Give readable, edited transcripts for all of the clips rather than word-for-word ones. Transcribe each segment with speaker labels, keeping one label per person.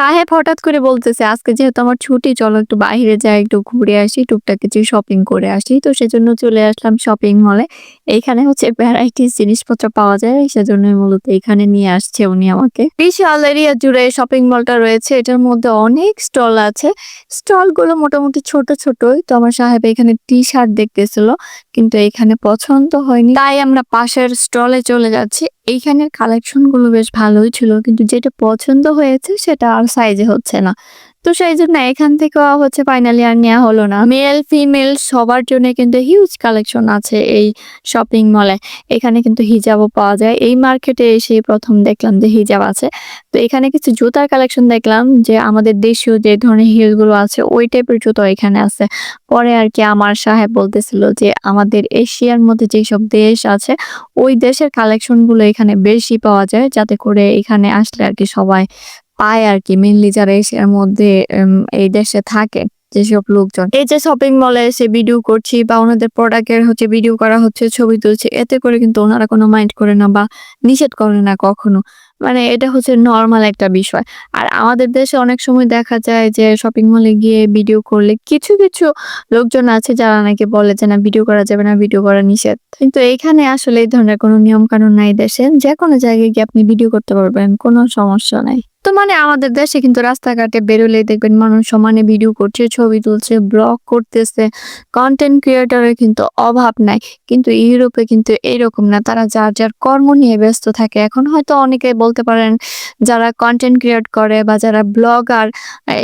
Speaker 1: সাহেব হঠাৎ করে বলতেছে, "আজকে যেহেতু আমার ছুটি চলো একটু বাহিরে যাই, একটু ঘুরে আসি, টুকটাক কিছু শপিং করে আসি।" তো সেজন্য চলে আসলাম শপিং মলে। এইখানে হচ্ছে ভ্যারাইটিস জিনিসপত্র পাওয়া যায়। সেজন্যই মূলত এখানে নিয়ে আসছে উনি আমাকে। বিশাল এরিয়া জুড়ে শপিং মলটা রয়েছে। এটার মধ্যে অনেক স্টল আছে। স্টলগুলো মোটামুটি ছোট, ছোটই। তো আমার সাহেব এখানে টি-শার্ট দেখতেছিল। কিন্তু এখানে পছন্দ হয়নি। তাই আমরা পাশের স্টলে চলে যাচ্ছি। এইখানের কালেকশন গুলো বেশ ভালোই ছিল। কিন্তু যেটা পছন্দ হয়েছে সেটা আর সাইজে হচ্ছে না। তো সেইজন্য এখান থেকেও হচ্ছে ফাইনালি আর নেয়া হলো না। মেল ফিমেল সবার জন্য কিন্তু হিউজ কালেকশন আছে এই শপিং মলে। এখানে কিন্তু হিজাবও পাওয়া যায়। এই মার্কেটে এসেই ১ম দেখলাম যে হিজাব আছে। তো এখানে কিছু জুতার কালেকশন দেখলাম যে আমাদের দেশীয় যে ধরনের হিল গুলো আছে ওই টাইপের জুতো এখানে আছে। পরে আরকি আমার সাহেব বলতেছিল যে আমাদের এশিয়ার মধ্যে যেসব দেশ আছে ওই দেশের কালেকশন গুলো এখানে বেশি পাওয়া যায়। যাতে করে এখানে আসলে আরকি সবাই পায় আরকি। মেইনলি যারা এশিয়ার মধ্যে এই দেশে থাকে যেসব লোকজন। এই যে শপিং মলে এসে ভিডিও করছি বা ওনাদের প্রোডাক্ট এর হচ্ছে ভিডিও করা হচ্ছে, ছবি তুলছি। এতে করে কিন্তু ওনারা কোনো মাইন্ড করে না বা নিষেধ করে না কখনো। মানে এটা হচ্ছে নরমাল একটা বিষয়। আর আমাদের দেশে অনেক সময় দেখা যায় যে শপিং মলে গিয়ে ভিডিও করলে কিছু, কিছু লোকজন আছে যারা নাকি বলে যে না ভিডিও করা যাবে না, ভিডিও করা নিষেধ। কিন্তু এইখানে আসলে এই ধরনের কোনো নিয়ম কানুন নাই দেশে। যেকোনো জায়গায় গিয়ে আপনি ভিডিও করতে পারবেন। কোনো সমস্যা নাই। তো মানে আমাদের দেশে কিন্তু রাস্তাঘাটে বেরোলেই দেখবেন মানুষ সমানে ভিডিও করছে, ছবি তুলছে, ব্লগ করতেছে। কনটেন্ট ক্রিয়েটর এর কিন্তু অভাব নাই। কিন্তু ইউরোপে কিন্তু এরকম না। তারা যার, যার কর্ম নিয়ে ব্যস্ত থাকে। এখন হয়তো অনেকে বলতে পারেন যারা কনটেন্ট ক্রিয়েট করে বা যারা ব্লগার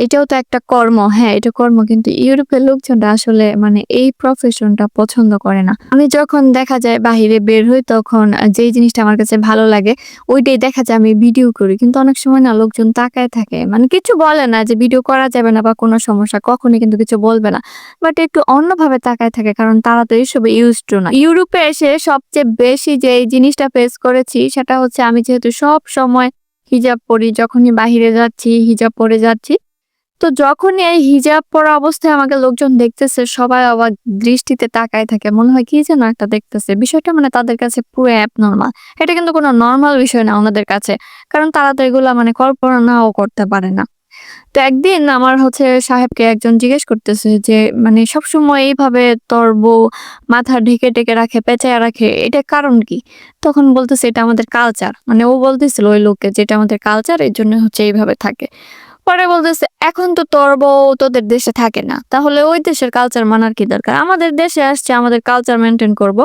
Speaker 1: এটাও তো একটা কর্ম। হ্যাঁ, এটা কর্ম। কিন্তু ইউরোপের লোকজনরা আসলে মানে এই প্রফেশনটা পছন্দ করে না। আমি যখন দেখা যায় বাহিরে বের হই তখন যেই জিনিসটা আমার কাছে ভালো লাগে ওইটাই দেখা যায় আমি ভিডিও করি। কিন্তু অনেক সময় না লোকজন তাকায় থাকে। মানে কিছু বলে না যে ভিডিও করা যাবে না বা কোনো সমস্যা। কখনই কিন্তু কিছু বলবে না। বাট একটু অন্যভাবে তাকায় থাকে কারণ তারা তো এসবে ইউজড টু না। ইউরোপে এসে সবচেয়ে বেশি যে এই জিনিসটা ফেস করেছি সেটা হচ্ছে আমি যেহেতু সবসময় হিজাব পরি, যখনই বাহিরে যাচ্ছি হিজাব পরে যাচ্ছি। তো যখনই এই হিজাব পরা অবস্থায় আমাকে লোকজন দেখতেছে সবাই অবাক দৃষ্টিতে তাকায় থাকে। মনে হয় কি যেন একটা দেখতেছে। বিষয়টা মানে তাদের কাছে পুরো অ্যাবনরমাল। এটা কিন্তু কোনো নরমাল বিষয় না ওনাদের কাছে। কারণ তারা তো এগুলা মানে কল্পনাও করতে পারে না। তো একদিন আমার হচ্ছে সাহেবকে একজন জিজ্ঞেস করতেছে যে মানে সবসময় এইভাবে তোর বউ মাথা ঢেকে টেকে রাখে, পেঁচায় রাখে, এটা কারণ কি? তখন বলতেছে এটা আমাদের কালচার। মানে ও বলতেছিল ওই লোককে যে এটা আমাদের কালচার এর জন্য হচ্ছে এইভাবে থাকে। পরে বলতেছে, "এখন তো তোর বউ তোদের দেশে থাকে না। তাহলে ওই দেশের কালচার মানার কি দরকার? আমাদের দেশে আসছে আমাদের কালচার মেইনটেইন করব।"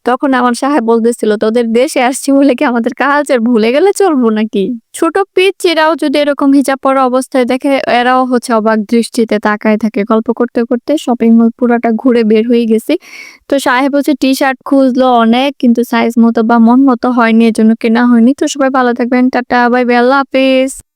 Speaker 1: তখন আমার সাহেব বলতেছিল, "তোদের দেশে আসছি বলে কি আমাদের কালচার ভুলে গেলে চলবো নাকি?" ছোট পিচ্চিরাও যদি এরকম হিজাব পরা অবস্থায় দেখে এরাও হচ্ছে অবাক দৃষ্টিতে তাকায় থাকে। গল্প করতে, করতে শপিং মল পুরাটা ঘুরে বের হয়ে গেছি। তো সাহেব হচ্ছে টি-শার্ট খুঁজলো অনেক কিন্তু সাইজ মতো বা মন মতো হয়নি। এজন্য কেনা হয়নি। তো সবাই ভালো থাকবেন। টাটা, বাই বাই, আল্লাহ হাফেজ।